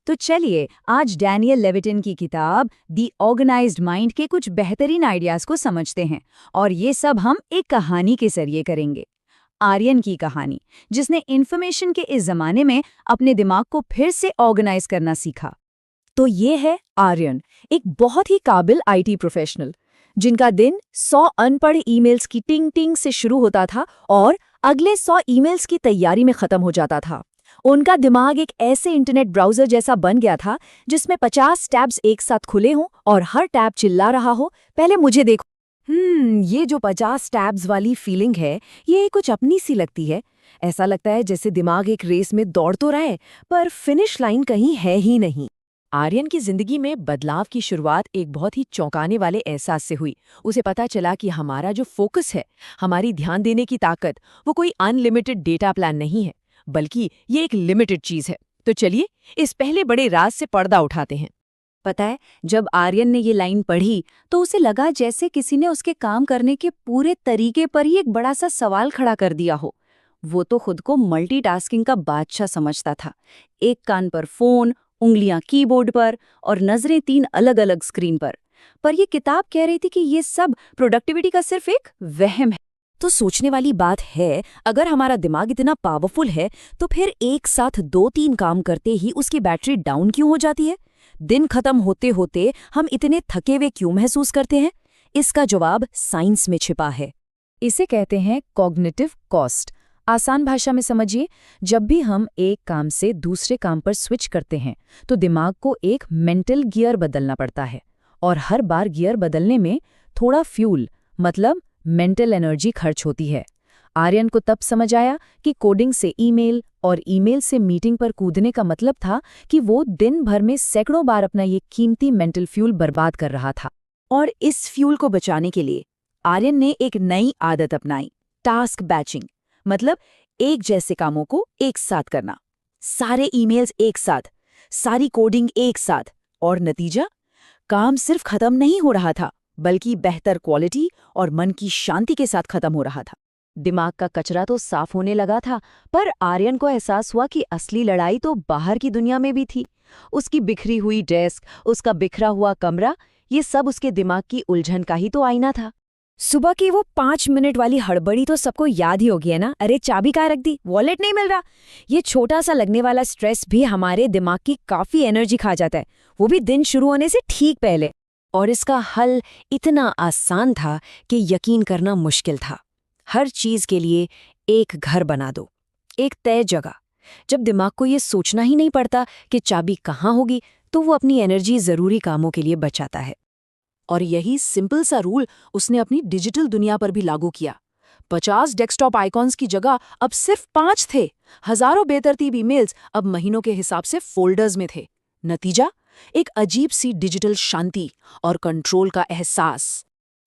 तो चलिए आज डैनियल लेविटिन की किताब दी ऑर्गेनाइज्ड माइंड के कुछ बेहतरीन आइडियाज को समझते हैं और ये सब हम एक कहानी के जरिए करेंगे। आर्यन की कहानी, जिसने इंफॉर्मेशन के इस जमाने में अपने दिमाग को फिर से ऑर्गेनाइज करना सीखा। तो ये है आर्यन, एक बहुत ही काबिल आईटी प्रोफेशनल जिनका दिन 100 अनपढ़ ईमेल्स की टिंग टिंग से शुरू होता था और अगले 100 ईमेल्स की तैयारी में खत्म हो जाता था। उनका दिमाग एक ऐसे इंटरनेट ब्राउजर जैसा बन गया था जिसमें 50 टैब्स एक साथ खुले हों और हर टैब चिल्ला रहा हो, पहले मुझे देखो। ये जो 50 टैब्स वाली फीलिंग है, ये कुछ अपनी सी लगती है। ऐसा लगता है जैसे दिमाग एक रेस में दौड़ तो रहा है, पर फिनिश लाइन कहीं है ही नहीं। आर्यन की जिंदगी में बदलाव की शुरुआत एक बहुत ही चौंकाने वाले एहसास से हुई। उसे पता चला कि हमारा जो फोकस है, हमारी ध्यान देने की ताकत, वो कोई अनलिमिटेड डेटा प्लान नहीं है, बल्कि ये एक लिमिटेड चीज है। तो चलिए इस पहले बड़े राज से पर्दा उठाते हैं। पता है, जब आर्यन ने ये लाइन पढ़ी तो उसे लगा जैसे किसी ने उसके काम करने के पूरे तरीके पर ही एक बड़ा सा सवाल खड़ा कर दिया हो। वो तो खुद को मल्टीटास्किंग का बादशाह समझता था। एक कान पर फोन, उंगलियां कीबोर्ड पर और नजरें 3 अलग अलग स्क्रीन पर ये किताब कह रही थी कि ये सब प्रोडक्टिविटी का सिर्फ एक वहम है। तो सोचने वाली बात है, अगर हमारा दिमाग इतना पावरफुल है तो फिर एक साथ 2-3 काम करते ही उसकी बैटरी डाउन क्यों हो जाती है? दिन खत्म होते होते हम इतने थके हुए क्यों महसूस करते हैं? इसका जवाब साइंस में छिपा है। इसे कहते हैं कॉग्निटिव कॉस्ट। आसान भाषा में समझिए, जब भी हम एक काम से दूसरे काम पर स्विच करते हैं तो दिमाग को एक मेंटल गियर बदलना पड़ता है, और हर बार गियर बदलने में थोड़ा फ्यूल मतलब मेंटल एनर्जी खर्च होती है। आर्यन को तब समझ आया कि कोडिंग से ईमेल और ईमेल से मीटिंग पर कूदने का मतलब था कि वो दिन भर में सैकड़ों बार अपना ये कीमती मेंटल फ्यूल बर्बाद कर रहा था। और इस फ्यूल को बचाने के लिए आर्यन ने एक नई आदत अपनाई, टास्क बैचिंग। मतलब एक जैसे कामों को एक साथ करना, सारे ईमेल्स एक साथ, सारी कोडिंग एक साथ, और नतीजा, काम सिर्फ खत्म नहीं हो रहा था बल्कि बेहतर क्वालिटी और मन की शांति के साथ खत्म हो रहा था। दिमाग का कचरा तो साफ होने लगा था, पर आर्यन को एहसास हुआ कि असली लड़ाई तो बाहर की दुनिया में भी थी। उसकी बिखरी हुई डेस्क, उसका बिखरा हुआ कमरा, ये सब उसके दिमाग की उलझन का ही तो आईना था। सुबह की वो 5 मिनट वाली हड़बड़ी तो सबको याद ही होगी है ना। अरे चाबी कहाँ रख दी, वॉलेट नहीं मिल रहा। ये छोटा सा लगने वाला स्ट्रेस भी हमारे दिमाग की काफी एनर्जी खा जाता है, वो भी दिन शुरू होने से ठीक पहले। और इसका हल इतना आसान था कि यकीन करना मुश्किल था। हर चीज के लिए एक घर बना दो, एक तय जगह। जब दिमाग को ये सोचना ही नहीं पड़ता कि चाबी कहाँ होगी, तो वो अपनी एनर्जी जरूरी कामों के लिए बचाता है। और यही सिंपल सा रूल उसने अपनी डिजिटल दुनिया पर भी लागू किया। 50 डेस्कटॉप आइकॉन्स की जगह अब सिर्फ 5 थे। हजारों बेतरतीब ईमेल्स अब महीनों के हिसाब से फोल्डर्स में थे। नतीजा, एक अजीब सी डिजिटल शांति और कंट्रोल का एहसास।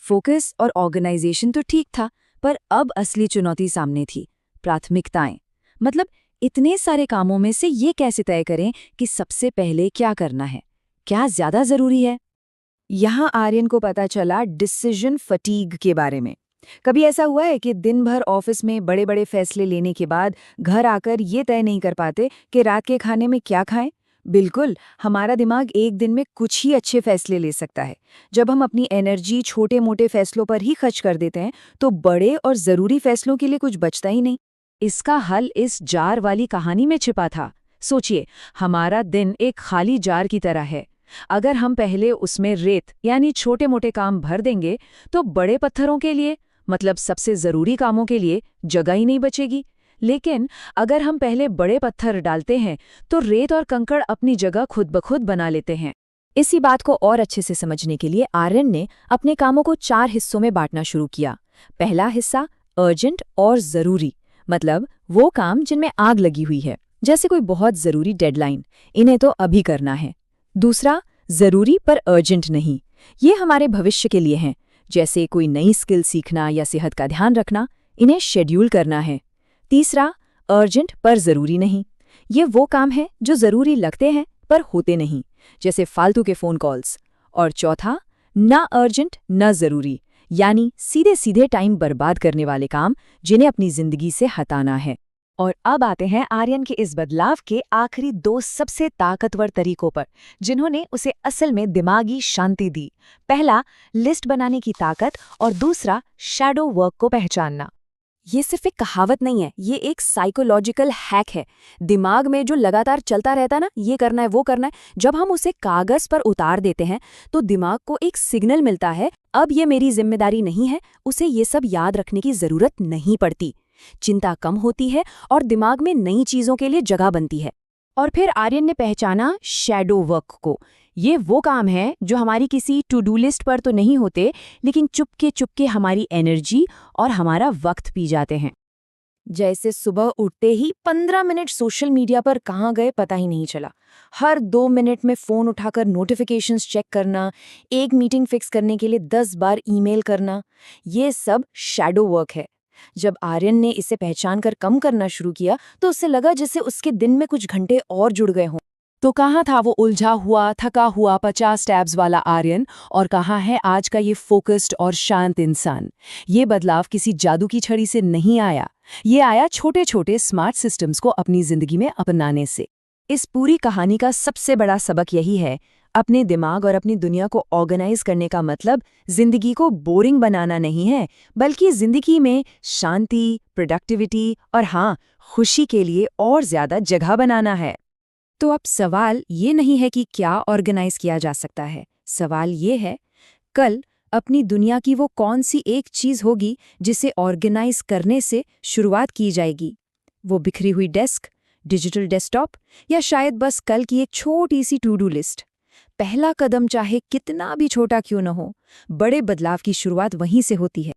फोकस और ऑर्गेनाइजेशन तो ठीक था, पर अब असली चुनौती सामने थी, प्राथमिकताएं। मतलब इतने सारे कामों में से ये कैसे तय करें कि सबसे पहले क्या करना है, क्या ज्यादा जरूरी है। यहाँ आर्यन को पता चला डिसीजन फटीग के बारे में। कभी ऐसा हुआ है कि दिन भर ऑफिस में बड़े बड़े फैसले लेने के बाद घर आकर ये तय नहीं कर पाते कि रात के खाने में क्या खाएं? बिल्कुल, हमारा दिमाग एक दिन में कुछ ही अच्छे फैसले ले सकता है। जब हम अपनी एनर्जी छोटे मोटे फैसलों पर ही खर्च कर देते हैं तो बड़े और जरूरी फैसलों के लिए कुछ बचता ही नहीं। इसका हल इस जार वाली कहानी में छिपा था। सोचिए, हमारा दिन एक खाली जार की तरह है। अगर हम पहले उसमें रेत यानी छोटे मोटे काम भर देंगे तो बड़े पत्थरों के लिए, मतलब सबसे जरूरी कामों के लिए जगह ही नहीं बचेगी। लेकिन अगर हम पहले बड़े पत्थर डालते हैं तो रेत और कंकड़ अपनी जगह खुद ब खुद बना लेते हैं। इसी बात को और अच्छे से समझने के लिए आर्यन ने अपने कामों को 4 हिस्सों में बांटना शुरू किया। पहला हिस्सा अर्जेंट और जरूरी, मतलब वो काम जिनमें आग लगी हुई है, जैसे कोई बहुत जरूरी डेडलाइन, इन्हें तो अभी करना है। दूसरा, जरूरी पर अर्जेंट नहीं, ये हमारे भविष्य के लिए हैं, जैसे कोई नई स्किल सीखना या सेहत का ध्यान रखना, इन्हें शेड्यूल करना है। तीसरा, अर्जेंट पर जरूरी नहीं, ये वो काम है जो जरूरी लगते हैं पर होते नहीं, जैसे फालतू के फोन कॉल्स। और चौथा, ना अर्जेंट न जरूरी, यानी सीधे सीधे टाइम बर्बाद करने वाले काम जिन्हें अपनी जिंदगी से हटाना है। और अब आते हैं आर्यन के इस बदलाव के आखिरी 2 सबसे ताकतवर तरीकों पर, जिन्होंने उसे असल में दिमागी शांति दी। पहला, लिस्ट बनाने की ताकत, और दूसरा, शैडो वर्क को पहचानना। ये सिर्फ एक कहावत नहीं है, ये एक साइकोलॉजिकल हैक है। दिमाग में जो लगातार चलता रहता है ना, ये करना है वो करना है, जब हम उसे कागज पर उतार देते हैं तो दिमाग को एक सिग्नल मिलता है, अब ये मेरी जिम्मेदारी नहीं है, उसे ये सब याद रखने की जरूरत नहीं पड़ती। चिंता कम होती है और दिमाग में नई चीजों के लिए जगह बनती है। और फिर आर्यन ने पहचाना शैडो वर्क को। ये वो काम है जो हमारी किसी टू डू लिस्ट पर तो नहीं होते, लेकिन चुपके चुपके हमारी एनर्जी और हमारा वक्त पी जाते हैं। जैसे सुबह उठते ही 15 मिनट सोशल मीडिया पर कहाँ गए पता ही नहीं चला, हर 2 मिनट में फ़ोन उठाकर नोटिफिकेशंस चेक करना, एक मीटिंग फिक्स करने के लिए 10 बार ईमेल करना, ये सब शैडो वर्क है। जब आर्यन ने इसे पहचानकर कम करना शुरू किया तो उसे लगा जैसे उसके दिन में कुछ घंटे और जुड़ गए हों। तो कहाँ था वो उलझा हुआ, थका हुआ 50 टैब्स वाला आर्यन, और कहाँ है आज का ये फोकस्ड और शांत इंसान? ये बदलाव किसी जादू की छड़ी से नहीं आया, ये आया छोटे छोटे स्मार्ट सिस्टम्स को अपनी जिंदगी में अपनाने से। इस पूरी कहानी का सबसे बड़ा सबक यही है, अपने दिमाग और अपनी दुनिया को ऑर्गेनाइज करने का मतलब जिंदगी को बोरिंग बनाना नहीं है, बल्कि जिंदगी में शांति, प्रोडक्टिविटी और हाँ, खुशी के लिए और ज्यादा जगह बनाना है। तो अब सवाल ये नहीं है कि क्या ऑर्गेनाइज किया जा सकता है, सवाल ये है, कल अपनी दुनिया की वो कौन सी एक चीज होगी जिसे ऑर्गेनाइज करने से शुरुआत की जाएगी? वो बिखरी हुई डेस्क, डिजिटल डेस्कटॉप, या शायद बस कल की एक छोटी सी टू डू लिस्ट? पहला कदम चाहे कितना भी छोटा क्यों न हो, बड़े बदलाव की शुरुआत वहीं से होती है।